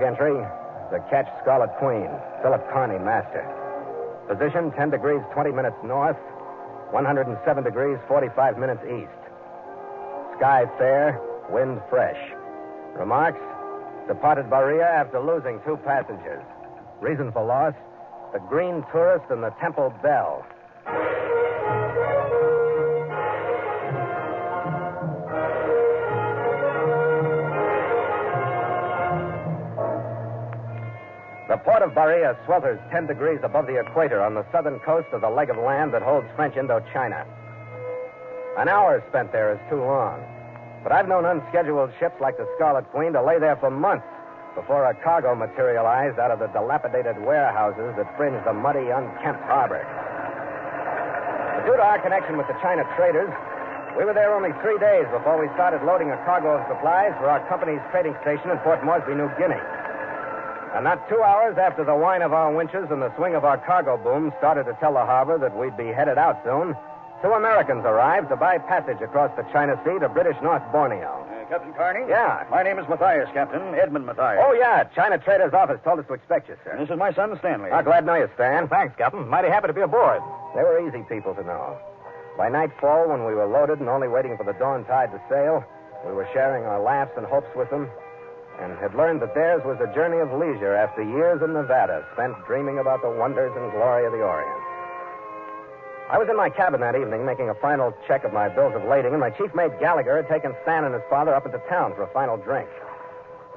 entry, the ketch Scarlet Queen, Philip Kearney, master. Position 10 degrees 20 minutes north, 107 degrees 45 minutes east. Sky fair, wind fresh. Remarks, departed Bahia after losing 2 passengers. Reason for loss, the Green Tourist and the Temple Bell. The port of Bahia swelters 10 degrees above the equator on the southern coast of the leg of land that holds French Indochina. An hour spent there is too long. But I've known unscheduled ships like the Scarlet Queen to lay there for months before a cargo materialized out of the dilapidated warehouses that fringe the muddy, unkempt harbor. But due to our connection with the China traders, we were there only 3 days before we started loading a cargo of supplies for our company's trading station in Port Moresby, New Guinea. And not 2 hours after the whine of our winches and the swing of our cargo booms started to tell the harbor that we'd be headed out soon, 2 Americans arrived to buy passage across the China Sea to British North Borneo. Captain Kearney? Yeah. My name is Matthias, Captain. Edmund Matthias. Oh, yeah. China Trader's office told us to expect you, sir. This is my son, Stanley. Glad to know you, Stan. Thanks, Captain. Mighty happy to be aboard. They were easy people to know. By nightfall, when we were loaded and only waiting for the dawn tide to sail, we were sharing our laughs and hopes with them and had learned that theirs was a journey of leisure after years in Nevada spent dreaming about the wonders and glory of the Orient. I was in my cabin that evening making a final check of my bills of lading, and my chief mate Gallagher had taken Stan and his father up into town for a final drink.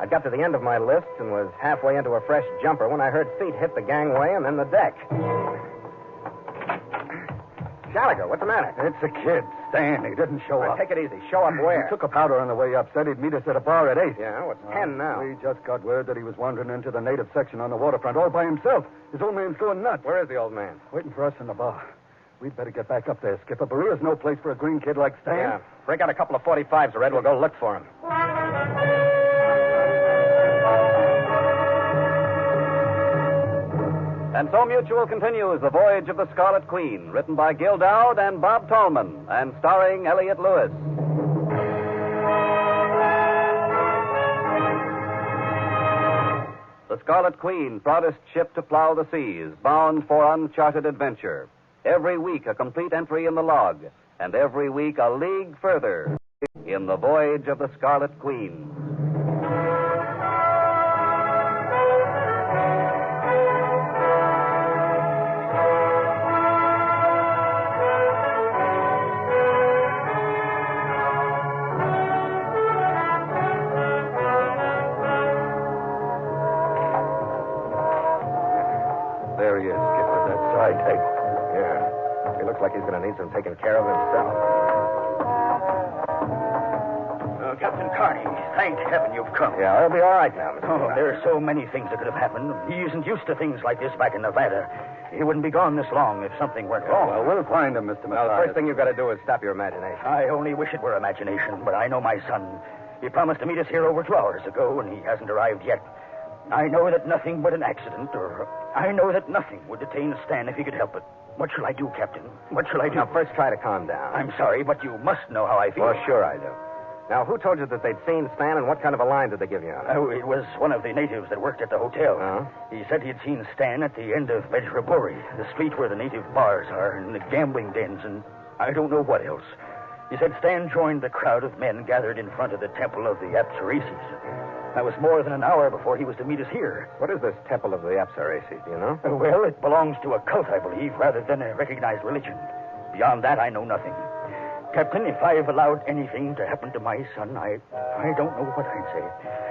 I'd got to the end of my list and was halfway into a fresh jumper when I heard feet hit the gangway and then the deck. Gallagher, what's the matter? It's a kid, Stan. He didn't show up. Take it easy. Show up where? He took a powder on the way up. Said he'd meet us at a bar at 8. Yeah, well, it's 10 now. We just got word that he was wandering into the native section on the waterfront all by himself. His old man's going nuts. Where is the old man? Waiting for us in the bar. We'd better get back up there, Skipper. Berea's no place for a green kid like Stan. Yeah. Break out a couple of 45s, Red. We'll go look for him. And so Mutual continues The Voyage of the Scarlet Queen, written by Gil Doud and Bob Tallman, and starring Elliott Lewis. The Scarlet Queen, proudest ship to plow the seas, bound for uncharted adventure. Every week a complete entry in the log, and every week a league further in The Voyage of the Scarlet Queen. There he is, Skipper. That side tape. Yeah. He looks like he's going to need some taking care of himself. Captain Kearney, thank heaven you've come. Yeah, I'll be all right now, Mr. Oh, there are so many things that could have happened. He isn't used to things like this back in Nevada. He wouldn't be gone this long if something went wrong. Well, we'll find him, Mr. Now, the Matthias. first thing you've got to do is stop your imagination. I only wish it were imagination, but I know my son. He promised to meet us here over 2 hours ago, and he hasn't arrived yet. I know that nothing but an accident, or I know that nothing would detain Stan if he could help it. What shall I do, Captain? What shall I do? Now, first try to calm down. I'm sorry, but you must know how I feel. Well, sure I do. Now, who told you that they'd seen Stan, and what kind of a line did they give you on it? Oh, it was one of the natives that worked at the hotel. Uh-huh. He said he'd seen Stan at the end of Vejraburi, the street where the native bars are, and the gambling dens, and I don't know what else. He said Stan joined the crowd of men gathered in front of the temple of the Apsareses. That was more than an hour before he was to meet us here. What is this temple of the Apsareses, do you know? Well, it belongs to a cult, I believe, rather than a recognized religion. Beyond that, I know nothing. Captain, if I've allowed anything to happen to my son, I don't know what I'd say.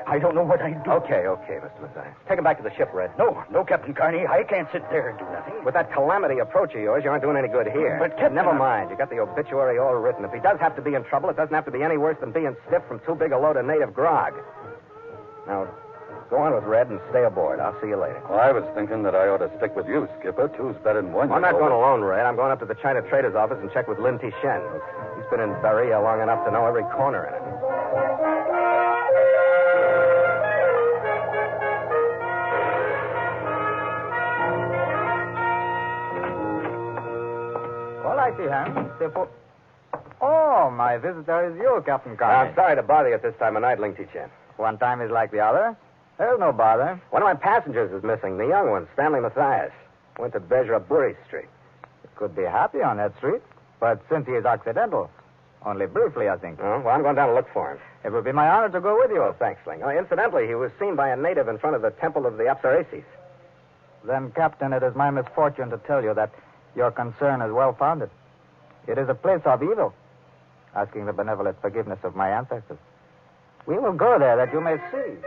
I don't know what I'd do. Okay, Mr. Matthias. Take him back to the ship, Red. No, Captain Kearney. I can't sit there and do nothing. With that calamity approach of yours, you aren't doing any good here. But, Captain... Never mind. You got the obituary all written. If he does have to be in trouble, it doesn't have to be any worse than being stiff from too big a load of native grog. Now, go on with Red and stay aboard. I'll see you later. Well, I was thinking that I ought to stick with you, Skipper. Two's better than one. I'm not going alone, Red. I'm going up to the China Trader's office and check with Lin Tishen. He's been in Bahia long enough to know every corner in it. All righty, Hans. Oh, my visitor is you, Captain Kearney. I'm sorry to bother you at this time of night, Ling Tishen. One time is like the other. There's no bother. One of my passengers is missing, the young one, Stanley Mathias. Went to Bejraburi Street. He could be happy on that street, but since he is accidental, only briefly, I think. Oh, well, I'm going down to look for him. It would be my honor to go with you. Oh, thanks, Ling. Oh, incidentally, he was seen by a native in front of the Temple of the Apsareses. Then, Captain, it is my misfortune to tell you that your concern is well-founded. It is a place of evil, asking the benevolent forgiveness of my ancestors. We will go there that you may see.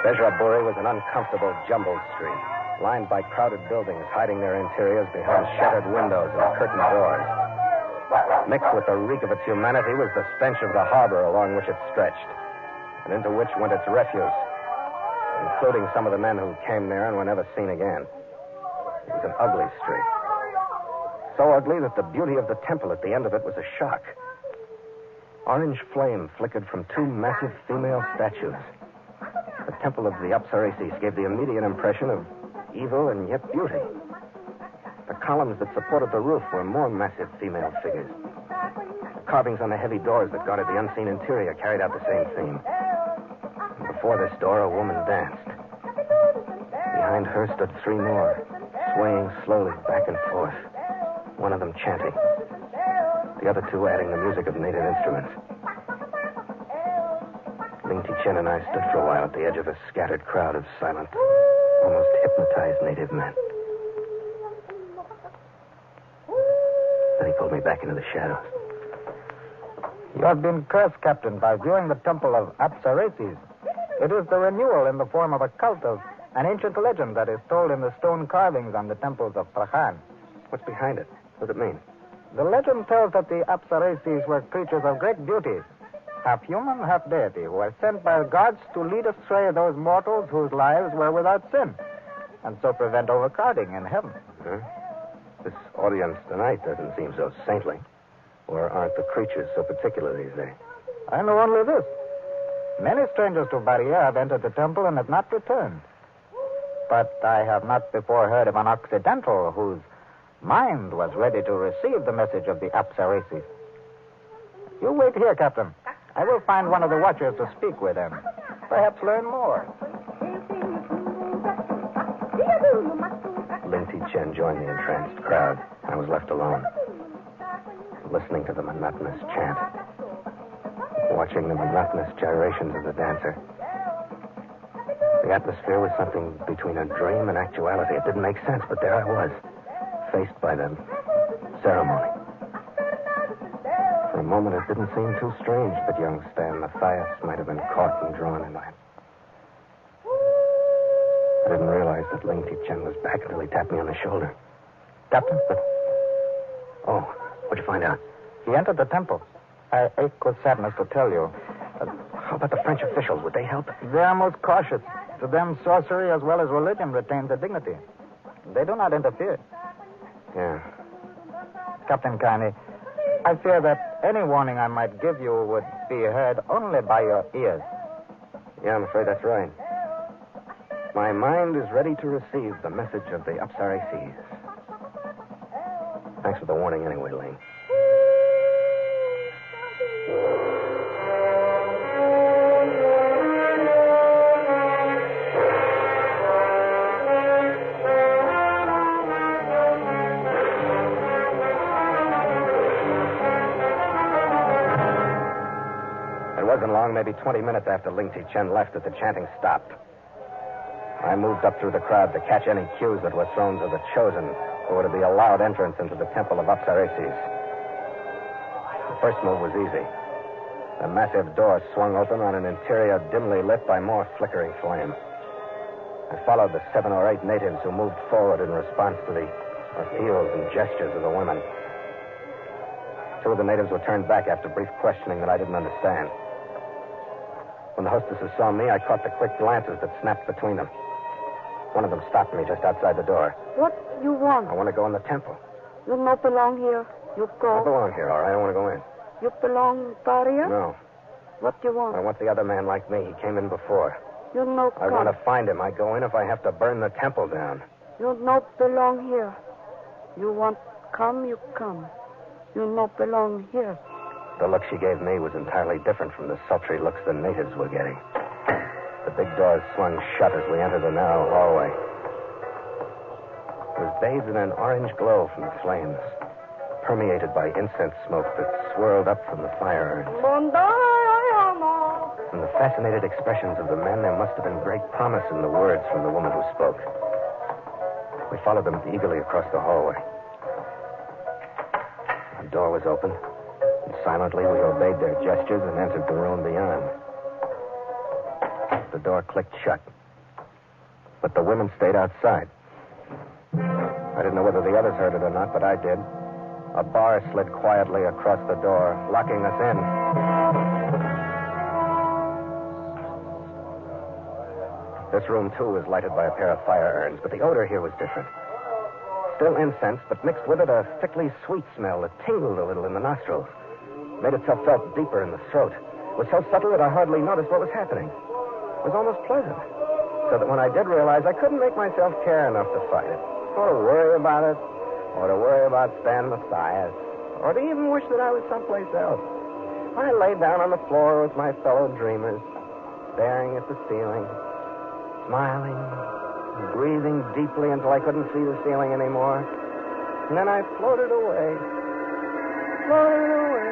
Bejraburi was an uncomfortable, jumbled street, lined by crowded buildings hiding their interiors behind shuttered windows and curtained doors. Mixed with the reek of its humanity was the stench of the harbor along which it stretched, and into which went its refuse, including some of the men who came there and were never seen again. It was an ugly street. So ugly that the beauty of the temple at the end of it was a shock. Orange flame flickered from two massive female statues. The Temple of the Apsareses gave the immediate impression of evil and yet beauty. The columns that supported the roof were more massive female figures. The carvings on the heavy doors that guarded the unseen interior carried out the same theme. Before this door, a woman danced. Behind her stood three more, swaying slowly back and forth, one of them chanting, the other two adding the music of native instruments. Ling Ti-Chen and I stood for a while at the edge of a scattered crowd of silent, almost hypnotized native men. Then he pulled me back into the shadows. You have been cursed, Captain, by viewing the Temple of Apsareses. It is the renewal in the form of a cult of an ancient legend that is told in the stone carvings on the temples of Prahan. What's behind it? What does it mean? The legend tells that the Apsareses were creatures of great beauty, half human, half deity, who were sent by the gods to lead astray those mortals whose lives were without sin, and so prevent overcrowding in heaven. Huh? This audience tonight doesn't seem so saintly. Or aren't the creatures so particular these days? I know only this. Many strangers to Baria have entered the temple and have not returned. But I have not before heard of an Occidental whose mind was ready to receive the message of the Apsareses. You wait here, Captain. I will find one of the watchers to speak with and perhaps learn more. Ling Ti-Chen joined the entranced crowd. I was left alone, listening to the monotonous chant, watching the monotonous gyrations of the dancer. The atmosphere was something between a dream and actuality. It didn't make sense, but there I was, faced by the ceremony. For a moment, it didn't seem too strange that young Stan Mathias might have been caught and drawn into it. I didn't realize that Ling Ti-Chen was back until he tapped me on the shoulder. Captain? Oh, what'd you find out? He entered the temple. I ache with sadness to tell you. How about the French officials? Would they help? They are most cautious. To them, sorcery as well as religion retains their dignity. They do not interfere. Yeah. Captain Kearney, I fear that any warning I might give you would be heard only by your ears. Yeah, I'm afraid that's right. My mind is ready to receive the message of the Apsareses. Thanks for the warning anyway, Ling. It wasn't long, maybe 20 minutes after Ling Ti-Chen left, that the chanting stopped. I moved up through the crowd to catch any cues that were thrown to the chosen, who were to be allowed entrance into the Temple of Apsareses. The first move was easy. The massive door swung open on an interior dimly lit by more flickering flame. I followed the 7 or 8 natives who moved forward in response to the appeals and gestures of the women. 2 of the natives were turned back after brief questioning that I didn't understand. When the hostesses saw me, I caught the quick glances that snapped between them. One of them stopped me just outside the door. What you want? I want to go in the temple. You not belong here. You I go. belong here, all right. I don't want to go in. You belong Baria? No. What you want? I want the other man like me. He came in before. You no I come. want to find him. I go in if I have to burn the temple down. You no belong here. You want come, you come. You no belong here. The look she gave me was entirely different from the sultry looks the natives were getting. The big doors swung shut as we entered the narrow hallway. It was bathed in an orange glow from the flames, permeated by incense smoke that swirled up from the fire urns. From the fascinated expressions of the men, there must have been great promise in the words from the woman who spoke. We followed them eagerly across the hallway. The door was open, and silently we obeyed their gestures and entered the room beyond. The door clicked shut, but the women stayed outside. I didn't know whether the others heard it or not, but I did. A bar slid quietly across the door, locking us in. This room, too, was lighted by a pair of fire urns, but the odor here was different. Still incense, but mixed with it a thickly sweet smell that tingled a little in the nostrils. Made itself felt deeper in the throat. It was so subtle that I hardly noticed what was happening. It was almost pleasant. So that when I did realize, I couldn't make myself care enough to fight it, or to worry about it, or to worry about Stan Mathias, or to even wish that I was someplace else. I lay down on the floor with my fellow dreamers, staring at the ceiling, smiling, breathing deeply until I couldn't see the ceiling anymore. And then I floated away. Floated away.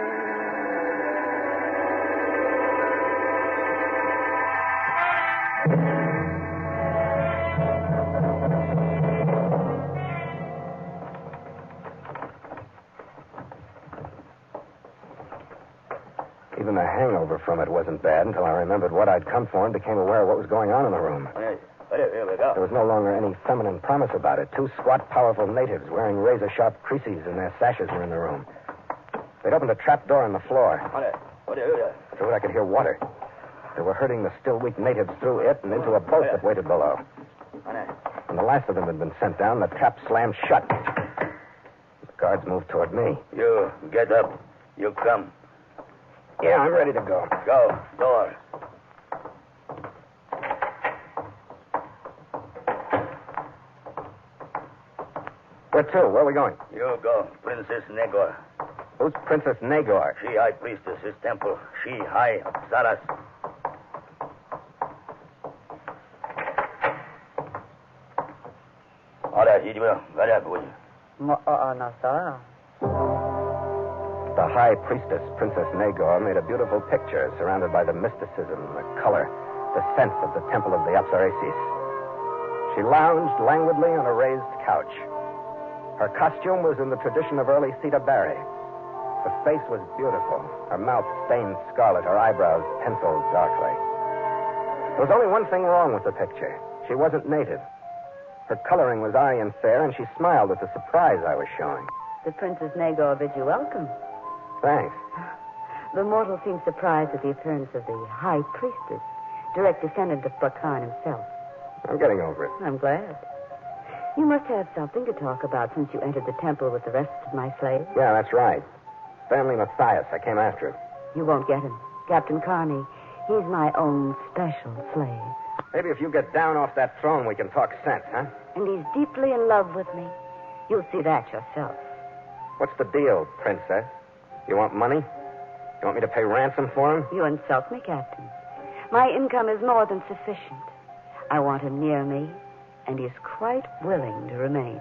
Even the hangover from it wasn't bad until I remembered what I'd come for and became aware of what was going on in the room. There was no longer any feminine promise about it. Two squat, powerful natives wearing razor-sharp creases in their sashes were in the room. They'd opened a trap door in the floor. Through it, I could hear water. They were herding the still weak natives through it and into a boat that waited below. When the last of them had been sent down, the trap slammed shut. The guards moved toward me. You get up. You come. Yeah, I'm ready to go. Go. Door. Where to? Where are we going? You go. Princess Negor. Who's Princess Nagor? She high priestess, his temple. She high Apsaras. All right, you will. Get up, will you? The high priestess, Princess Nagor, made a beautiful picture surrounded by the mysticism, the color, the sense of the temple of the Apsaresis. She lounged languidly on a raised couch. Her costume was in the tradition of early Theta Barry. Her face was beautiful, her mouth stained scarlet, her eyebrows penciled darkly. There was only one thing wrong with the picture. She wasn't native. Her coloring was Aryan fair, and she smiled at the surprise I was showing. The Princess Nagor bids you welcome. Thanks. The mortal seems surprised at the appearance of the High Priestess, direct descendant of Burton himself. I'm getting over it. I'm glad. You must have something to talk about since you entered the temple with the rest of my slaves. Yeah, that's right. Stanley Mathias. I came after him. You won't get him. Captain Kearney. He's my own special slave. Maybe if you get down off that throne, we can talk sense, huh? And he's deeply in love with me. You'll see that yourself. What's the deal, Princess? You want money? You want me to pay ransom for him? You insult me, Captain. My income is more than sufficient. I want him near me, and he's quite willing to remain.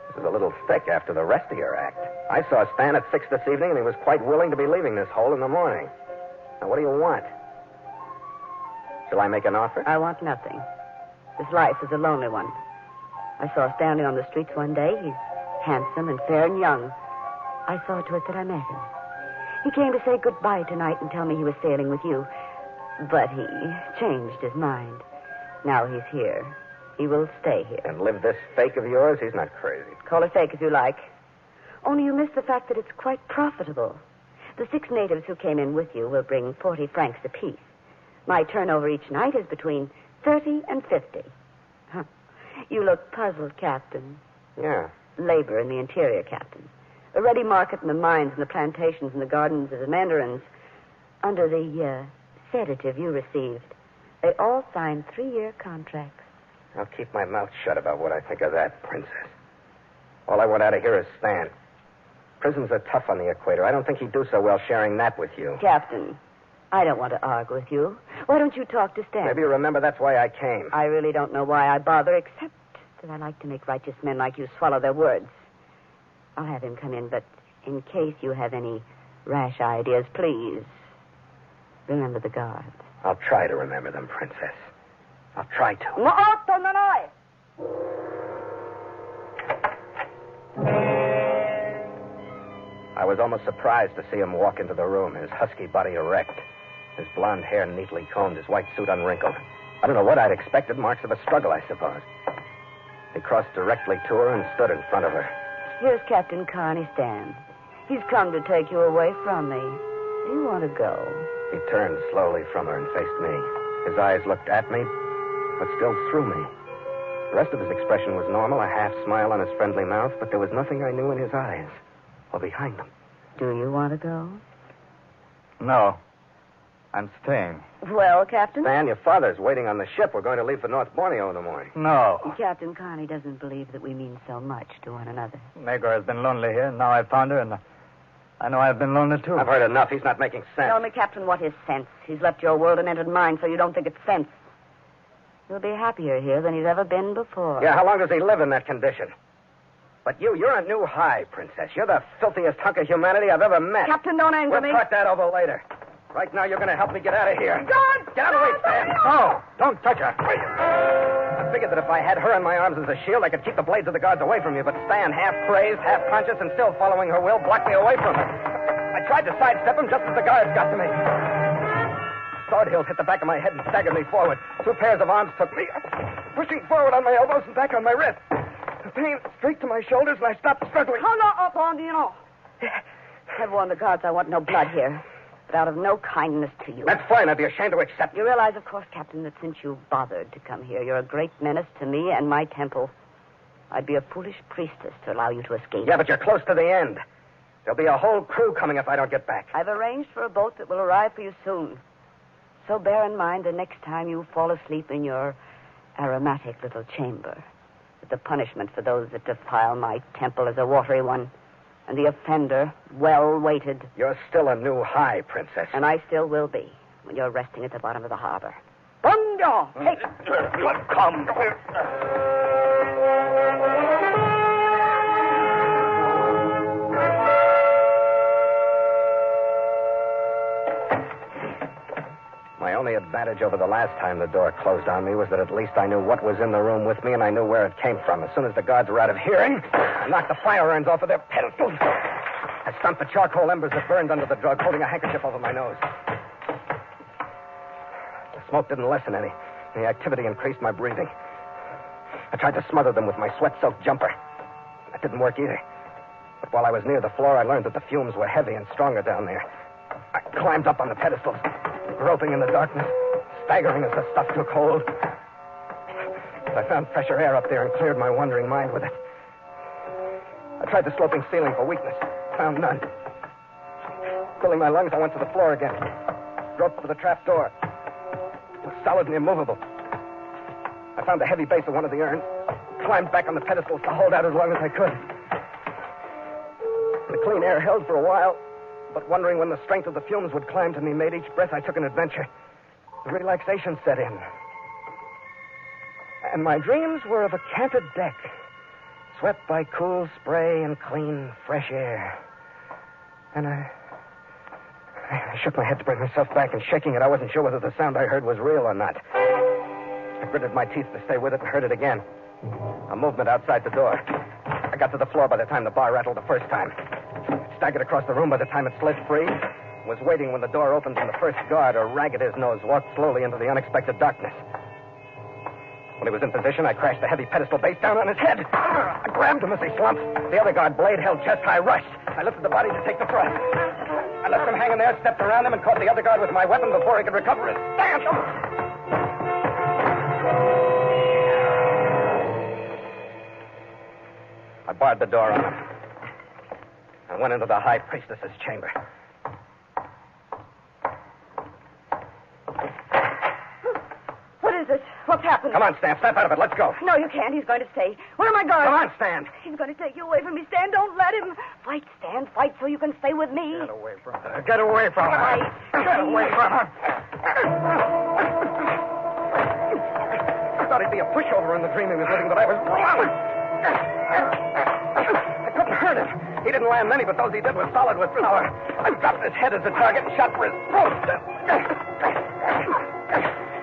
This is a little thick after the rest of your act. I saw Stan at 6 this evening, and he was quite willing to be leaving this hole in the morning. Now, what do you want? Shall I make an offer? I want nothing. This life is a lonely one. I saw Stanley on the streets one day. He's handsome and fair and young. I saw to it that I met him. He came to say goodbye tonight and tell me he was sailing with you. But he changed his mind. Now he's here. He will stay here. And live this fake of yours? He's not crazy. Call it fake if you like. Only you miss the fact that it's quite profitable. The 6 natives who came in with you will bring 40 francs apiece. My turnover each night is between 30 and 50. Huh. You look puzzled, Captain. Yeah. Labor in the interior, Captain. A ready market in the mines and the plantations and the gardens of the mandarins. Under the sedative you received, they all signed 3-year contracts. I'll keep my mouth shut about what I think of that, Princess. All I want out of here is Stan. Prisons are tough on the equator. I don't think he'd do so well sharing that with you. Captain, I don't want to argue with you. Why don't you talk to Stan? Maybe you remember that's why I came. I really don't know why I bother, except that I like to make righteous men like you swallow their words. I'll have him come in, but in case you have any rash ideas, please remember the guards. I'll try to remember them, Princess. I'll try to. I was almost surprised to see him walk into the room, his husky body erect, his blonde hair neatly combed, his white suit unwrinkled. I don't know what I'd expected, marks of a struggle, I suppose. He crossed directly to her and stood in front of her. Here's Captain Kearney, Stan. He's come to take you away from me. Do you want to go? He turned slowly from her and faced me. His eyes looked at me, but still through me. The rest of his expression was normal, a half smile on his friendly mouth, but there was nothing I knew in his eyes or behind them. Do you want to go? No. I'm staying. Well, Captain? Stan, your father's waiting on the ship. We're going to leave for North Borneo in the morning. No. Captain Kearney doesn't believe that we mean so much to one another. Magor has been lonely here. Now I've found her, and I know I've been lonely, too. I've heard enough. He's not making sense. Tell me, Captain, what is sense? He's left your world and entered mine, so you don't think it's sense. He'll be happier here than he's ever been before. Yeah, how long does he live in that condition? But you're a new high, Princess. You're the filthiest hunk of humanity I've ever met. Captain, don't anger me. We'll talk that over later. Right now, you're going to help me get out of here. God! Get out of the way, Stan. No, don't touch her. I figured that if I had her in my arms as a shield, I could keep the blades of the guards away from you. But Stan, half crazed, half conscious, and still following her will, blocked me away from her. I tried to sidestep him just as the guards got to me. Sword hills hit the back of my head and staggered me forward. Two pairs of arms took me, pushing forward on my elbows and back on my wrists. The pain streaked to my shoulders, and I stopped struggling. I've warned the guards I want no blood here. But out of no kindness to you. That's fine. I'd be ashamed to accept You realize, of course, Captain, that since you bothered to come here, you're a great menace to me and my temple. I'd be a foolish priestess to allow you to escape. Yeah, but you're close to the end. There'll be a whole crew coming if I don't get back. I've arranged for a boat that will arrive for you soon. So bear in mind the next time you fall asleep in your aromatic little chamber, that the punishment for those that defile my temple is a watery one, and the offender well-weighted. You're still a new high, Princess. And I still will be when you're resting at the bottom of the harbor. Bunga! Hey! Come. My only advantage over the last time the door closed on me was that at least I knew what was in the room with me and I knew where it came from. As soon as the guards were out of hearing, I knocked the fire irons off of their pedestals. I stomped the charcoal embers that burned under the drug, holding a handkerchief over my nose. The smoke didn't lessen any. The activity increased my breathing. I tried to smother them with my sweat-soaked jumper. That didn't work either. But while I was near the floor, I learned that the fumes were heavy and stronger down there. I climbed up on the pedestals, groping in the darkness, staggering as the stuff took hold. But I found fresher air up there and cleared my wandering mind with it. I tried the sloping ceiling for weakness. Found none. Filling my lungs, I went to the floor again. Groped for the trap door. It was solid and immovable. I found the heavy base of one of the urns, climbed back on the pedestals to hold out as long as I could. The clean air held for a while, but wondering when the strength of the fumes would climb to me made each breath I took an adventure. The relaxation set in. And my dreams were of a canted deck, swept by cool spray and clean, fresh air. And I shook my head to bring myself back, and shaking it, I wasn't sure whether the sound I heard was real or not. I gritted my teeth to stay with it and heard it again. A movement outside the door. I got to the floor by the time the bar rattled the first time. Staggered across the room by the time it slid free. Was waiting when the door opened and the first guard, a rag at his nose, walked slowly into the unexpected darkness. When he was in position, I crashed the heavy pedestal base down on his head. I grabbed him as he slumped. The other guard, blade held chest high, rushed. I lifted the body to take the thrust. I left him hanging there, stepped around him, and caught the other guard with my weapon before he could recover his stance. I barred the door on him. I went into the high priestess's chamber. What is it? What what's happened. Come on, Stan. Snap out of it. Let's go. No, you can't. He's going to stay. Where are my guards? Come on, Stan. He's going to take you away from me, Stan. Don't let him. Fight, Stan. Fight so you can stay with me. Get away from her. Get away from her. Fight. Get away from her. I thought he'd be a pushover in the dream he was living, but I was wrong. I couldn't hurt him. He didn't land many, but those he did were solid with power. I dropped his head as a target and shot for his throat.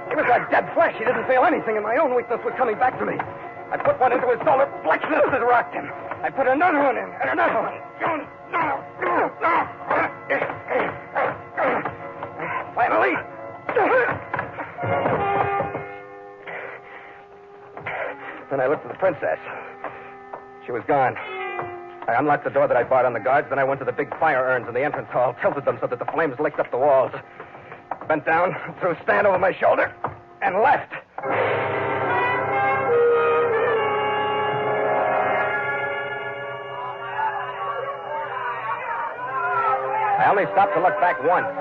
He was like dead flesh. He didn't feel anything, and my own weakness was coming back to me. I put one into his solar plexus that rocked him. I put another one in, and another one. Finally. Then I looked at the princess. She was gone. I unlocked the door that I barred on the guards, then I went to the big fire urns in the entrance hall, tilted them so that the flames licked up the walls. Bent down, threw Stan over my shoulder, and left. I only stopped to look back once,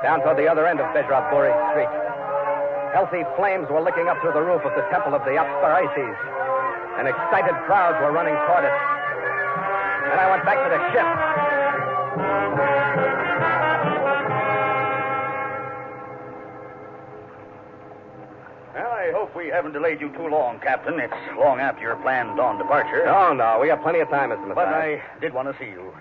down toward the other end of Bejraburi Street. Healthy flames were licking up through the roof of the temple of the Apsparaises, and excited crowds were running toward it. Then I went back to the ship. Well, I hope we haven't delayed you too long, Captain. It's long after your planned dawn departure. No, we have plenty of time, Mr. Matthias. But I did want to see you.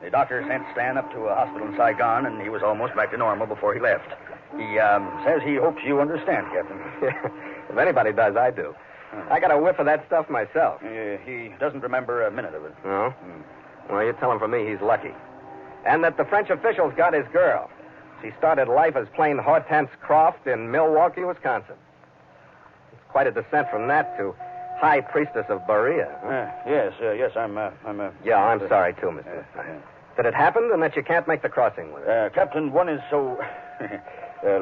The doctor sent Stan up to a hospital in Saigon, and he was almost back to normal before he left. He says he hopes you understand, Captain. If anybody does, I do. I got a whiff of that stuff myself. He doesn't remember a minute of it. No? Well, you tell him from me he's lucky. And that the French officials got his girl. She started life as plain Hortense Croft in Milwaukee, Wisconsin. It's quite a descent from that to High Priestess of Berea. Yes, I'm Yeah, I'm sorry, too, Mr. That it happened and that you can't make the crossing with it. Captain, one is so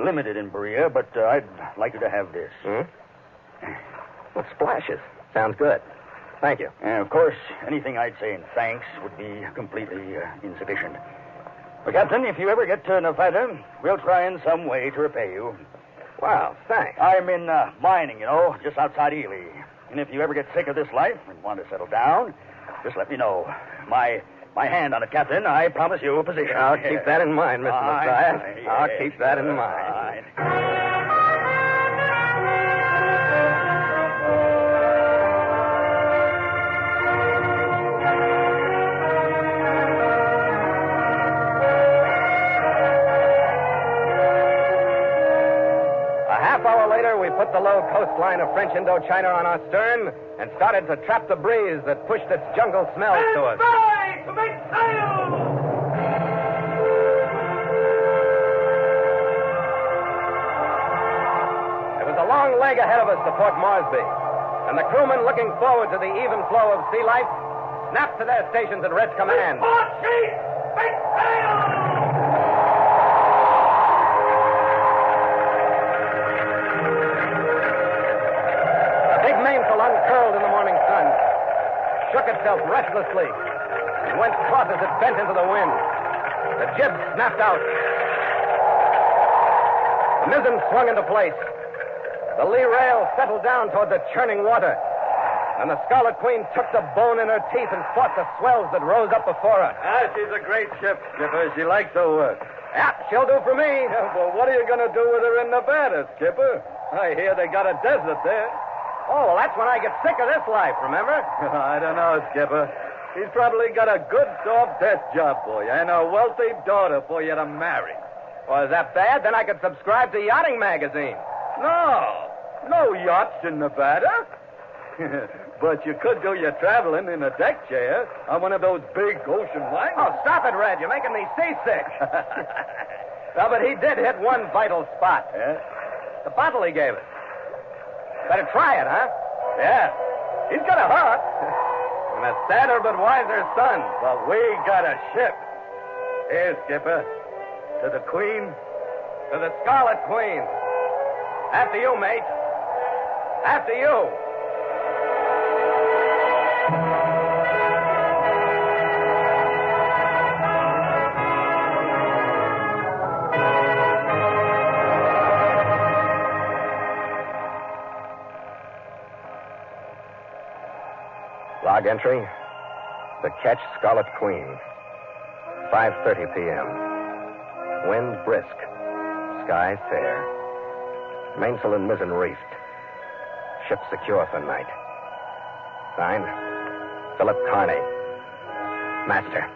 limited in Berea, but I'd like you to have this. Well, splashes. Sounds good. Thank you. Of course, anything I'd say in thanks would be completely insufficient. But, Captain, if you ever get to Nevada, we'll try in some way to repay you. Wow, thanks. I'm in mining, just outside Ely. And if you ever get sick of this life and want to settle down, just let me know. My hand on it, Captain. I promise you a position. I'll keep that in mind, Mr. Matthias. I'll keep that in mind. We put the low coastline of French Indochina on our stern and started to trap the breeze that pushed its jungle smells to us. By to make sail! There was a long leg ahead of us to Port Moresby, and the crewmen, looking forward to the even flow of sea life, snapped to their stations at Red's command. Port sheet! Make sail! Uncurled in the morning sun, shook itself restlessly, and went taut as it bent into the wind. The jib snapped out. The mizzen swung into place. The lee rail settled down toward the churning water, and the Scarlet Queen took the bone in her teeth and fought the swells that rose up before her. She's a great ship, Skipper. She likes her work. Yeah, she'll do for me. Well, what are you going to do with her in Nevada, Skipper? I hear they got a desert there. Oh, well, that's when I get sick of this life, remember? I don't know, Skipper. He's probably got a good, soft desk job for you and a wealthy daughter for you to marry. Well, is that bad? Then I could subscribe to Yachting Magazine. No yachts in Nevada. But you could do your traveling in a deck chair on one of those big ocean liners. Oh, stop it, Red. You're making me seasick. Well, but he did hit one vital spot. Yeah? The bottle he gave us. Better try it, huh? Yeah. He's got a heart. And a sadder but wiser son. But we got a ship. Here, Skipper. To the Queen. To the Scarlet Queen. After you, mate. After you. Log entry, the ketch Scarlet Queen. 5:30 p.m. Wind brisk. Sky fair. Mainsail and mizzen reefed. Ship secure for night. Signed, Philip Kearney. Master.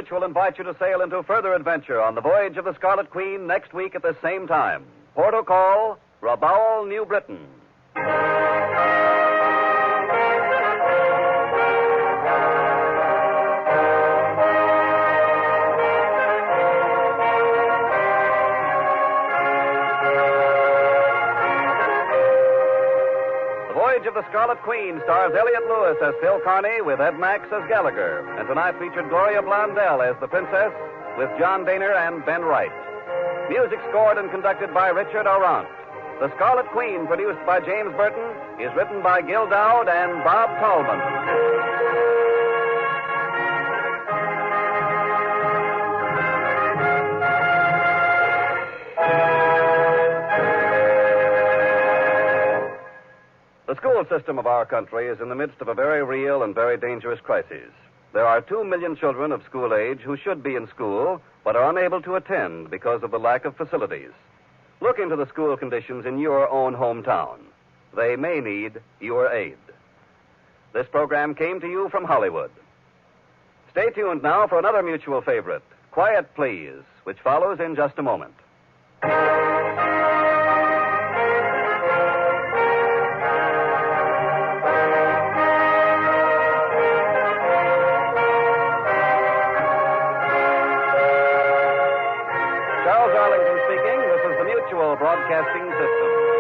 Mutual invite you to sail into further adventure on the voyage of the Scarlet Queen next week at the same time. Port o' call, Rabaul, New Britain. Voyage of the Scarlet Queen stars Elliott Lewis as Phil Kearney with Ed Max as Gallagher. And tonight featured Gloria Blondell as the Princess with John Daner and Ben Wright. Music scored and conducted by Richard Arant. The Scarlet Queen, produced by James Burton, is written by Gil Doud and Bob Tallman. The school system of our country is in the midst of a very real and very dangerous crisis. There are 2 million children of school age who should be in school but are unable to attend because of the lack of facilities. Look into the school conditions in your own hometown. They may need your aid. This program came to you from Hollywood. Stay tuned now for another mutual favorite, Quiet Please, which follows in just a moment. Broadcasting System.